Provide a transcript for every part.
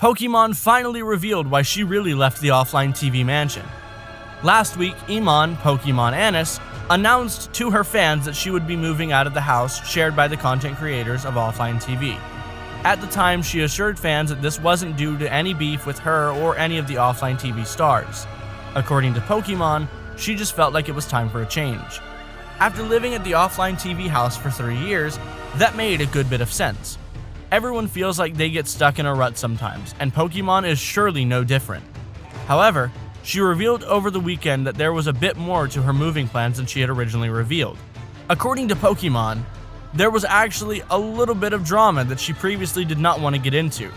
Pokimane finally revealed why she really left the offline TV mansion. Last week, Pokimanes, announced to her fans that she would be moving out of the house shared by the content creators of offline TV. At the time, she assured fans that this wasn't due to any beef with her or any of the offline TV stars. According to Pokimane, she just felt like it was time for a change. After living at the offline TV house for 3 years, that made a good bit of sense. Everyone feels like they get stuck in a rut sometimes, and Pokimane is surely no different. However, she revealed over the weekend that there was a bit more to her moving plans than she had originally revealed. According to Pokimane, there was actually a little bit of drama that she previously did not want to get into.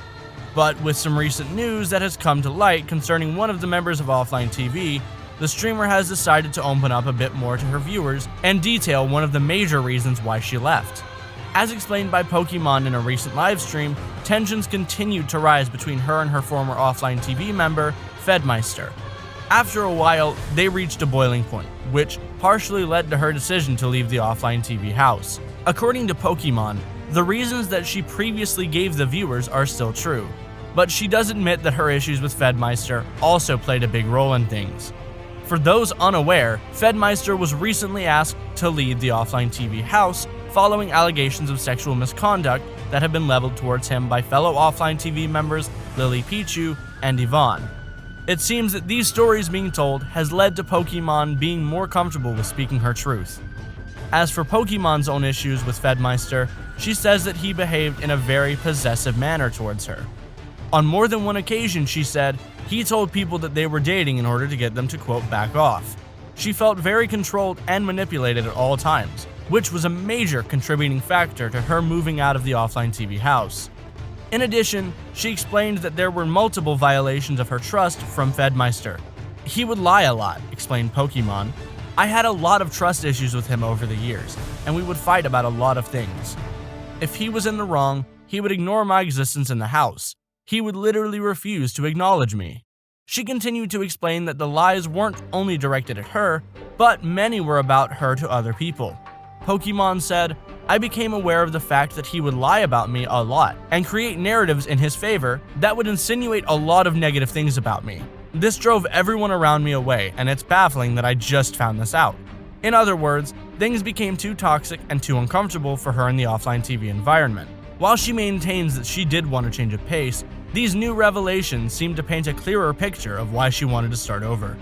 But with some recent news that has come to light concerning one of the members of offline TV, the streamer has decided to open up a bit more to her viewers and detail one of the major reasons why she left. As explained by Pokimane in a recent livestream, tensions continued to rise between her and her former offline TV member, Fedmeister. After a while, they reached a boiling point, which partially led to her decision to leave the offline TV house. According to Pokimane, the reasons that she previously gave the viewers are still true, but she does admit that her issues with Fedmeister also played a big role in things. For those unaware, Fedmeister was recently asked to leave the offline TV house following allegations of sexual misconduct that have been leveled towards him by fellow offline TV members Lily Pichu and Yvonne. It seems that these stories being told has led to Pokimane being more comfortable with speaking her truth. As for Pokimane's own issues with Fedmeister, she says that he behaved in a very possessive manner towards her. On more than one occasion, she said, he told people that they were dating in order to get them to, quote, back off. She felt very controlled and manipulated at all times, which was a major contributing factor to her moving out of the offline TV house. In addition, she explained that there were multiple violations of her trust from Fedmeister. He would lie a lot, explained Pokimane. I had a lot of trust issues with him over the years, and we would fight about a lot of things. If he was in the wrong, he would ignore my existence in the house. He would literally refuse to acknowledge me. She continued to explain that the lies weren't only directed at her, but many were about her to other people. Pokimane said, I became aware of the fact that he would lie about me a lot and create narratives in his favor that would insinuate a lot of negative things about me. This drove everyone around me away, and it's baffling that I just found this out. In other words, things became too toxic and too uncomfortable for her in the offline TV environment. While she maintains that she did want to change of pace, these new revelations seem to paint a clearer picture of why she wanted to start over.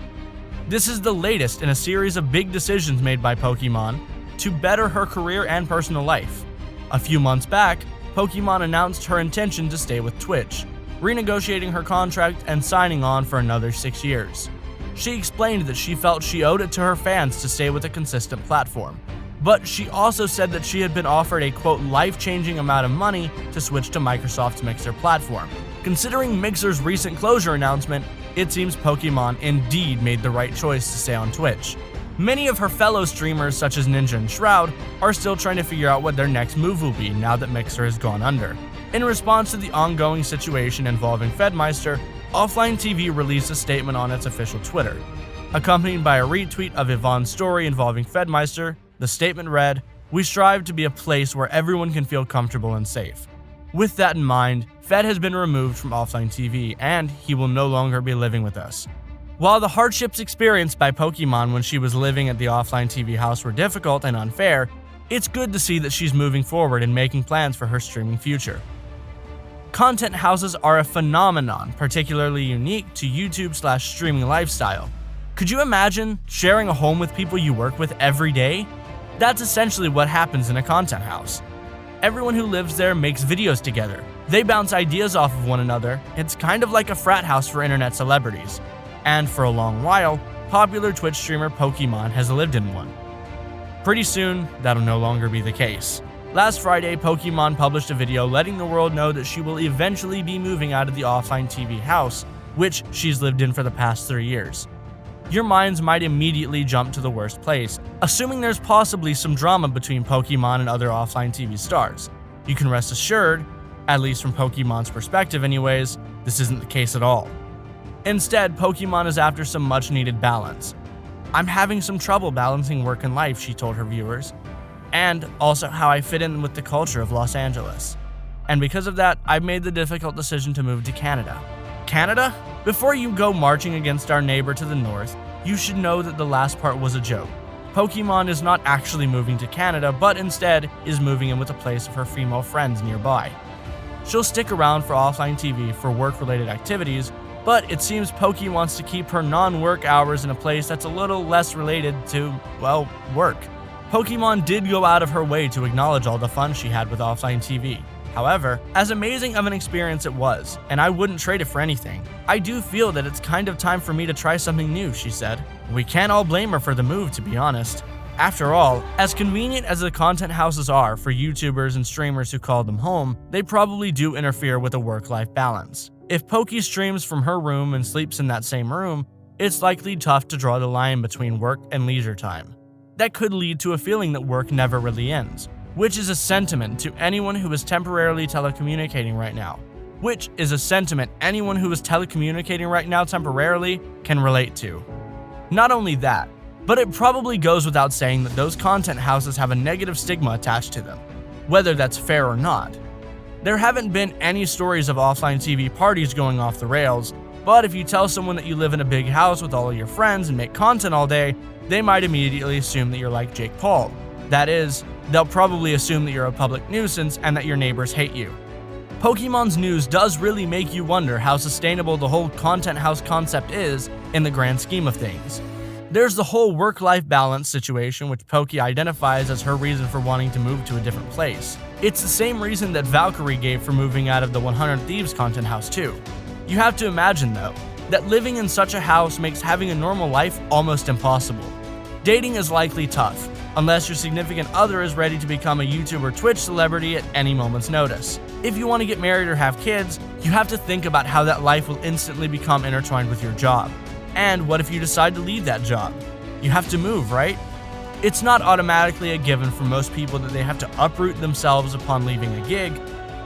This is the latest in a series of big decisions made by Pokimane to better her career and personal life. A few months back, Pokimane announced her intention to stay with Twitch, renegotiating her contract and signing on for another 6 years. She explained that she felt she owed it to her fans to stay with a consistent platform, but she also said that she had been offered a, quote, life-changing amount of money to switch to Microsoft's Mixer platform. Considering Mixer's recent closure announcement, it seems Pokimane indeed made the right choice to stay on Twitch. Many of her fellow streamers such as Ninja and Shroud are still trying to figure out what their next move will be now that Mixer has gone under. In response to the ongoing situation involving Fedmeister, Offline TV released a statement on its official Twitter. Accompanied by a retweet of Yvonne's story involving Fedmeister, the statement read, "We strive to be a place where everyone can feel comfortable and safe. With that in mind, Fed has been removed from Offline TV and he will no longer be living with us." While the hardships experienced by Pokimane when she was living at the Offline TV house were difficult and unfair, it's good to see that she's moving forward and making plans for her streaming future. Content houses are a phenomenon particularly unique to YouTube/streaming lifestyle. Could you imagine sharing a home with people you work with every day? That's essentially what happens in a content house. Everyone who lives there makes videos together. They bounce ideas off of one another. It's kind of like a frat house for internet celebrities. And for a long while, popular Twitch streamer Pokimane has lived in one. Pretty soon, that'll no longer be the case. Last Friday, Pokimane published a video letting the world know that she will eventually be moving out of the Offline TV house, which she's lived in for the past 3 years. Your minds might immediately jump to the worst place, assuming there's possibly some drama between Pokimane and other Offline TV stars. You can rest assured, at least from Pokimane's perspective anyways, this isn't the case at all. Instead, Pokimane is after some much-needed balance. "I'm having some trouble balancing work and life," she told her viewers, "and also how I fit in with the culture of Los Angeles. and because of that, I've made the difficult decision to move to Canada. Canada? Before you go marching against our neighbor to the north, you should know that the last part was a joke. Pokimane is not actually moving to Canada, but instead is moving in with a place of her female friends nearby. She'll stick around for offline TV for work-related activities, but it seems Poki wants to keep her non-work hours in a place that's a little less related to, well, work. Pokimane did go out of her way to acknowledge all the fun she had with offline TV. However, as amazing of an experience it was, and I wouldn't trade it for anything, I do feel that it's kind of time for me to try something new, she said. We can't all blame her for the move, to be honest. After all, as convenient as the content houses are for YouTubers and streamers who call them home, they probably do interfere with a work-life balance. If Poki streams from her room and sleeps in that same room, it's likely tough to draw the line between work and leisure time. That could lead to a feeling that work never really ends, which is a sentiment to anyone who is temporarily telecommunicating right now. Which is a sentiment anyone who is telecommunicating right now temporarily can relate to. Not only that, but it probably goes without saying that those content houses have a negative stigma attached to them, whether that's fair or not. There haven't been any stories of offline TV parties going off the rails, but if you tell someone that you live in a big house with all of your friends and make content all day, they might immediately assume that you're like Jake Paul. That is, they'll probably assume that you're a public nuisance and that your neighbors hate you. Pokimane's news does really make you wonder how sustainable the whole content house concept is in the grand scheme of things. There's the whole work-life balance situation, which Poki identifies as her reason for wanting to move to a different place. It's the same reason that Valkyrie gave for moving out of the 100 Thieves content house too. You have to imagine though, that living in such a house makes having a normal life almost impossible. Dating is likely tough, unless your significant other is ready to become a YouTube or Twitch celebrity at any moment's notice. If you want to get married or have kids, you have to think about how that life will instantly become intertwined with your job. And what if you decide to leave that job? You have to move, right? It's not automatically a given for most people that they have to uproot themselves upon leaving a gig,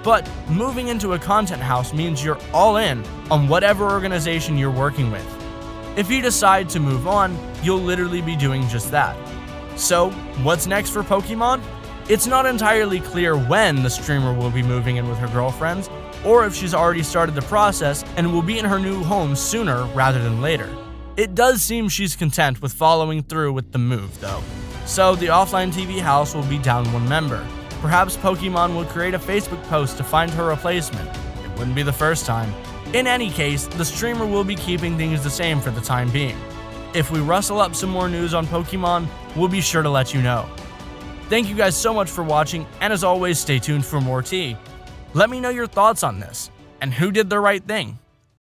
but moving into a content house means you're all in on whatever organization you're working with. If you decide to move on, you'll literally be doing just that. So, what's next for Pokimane? It's not entirely clear when the streamer will be moving in with her girlfriends, or if she's already started the process and will be in her new home sooner rather than later. It does seem she's content with following through with the move, though. So the offline TV house will be down one member. Perhaps Pokimane will create a Facebook post to find her replacement. It wouldn't be the first time. In any case, the streamer will be keeping things the same for the time being. If we rustle up some more news on Pokimane, we'll be sure to let you know. Thank you guys so much for watching, and as always, stay tuned for more tea. Let me know your thoughts on this, and who did the right thing.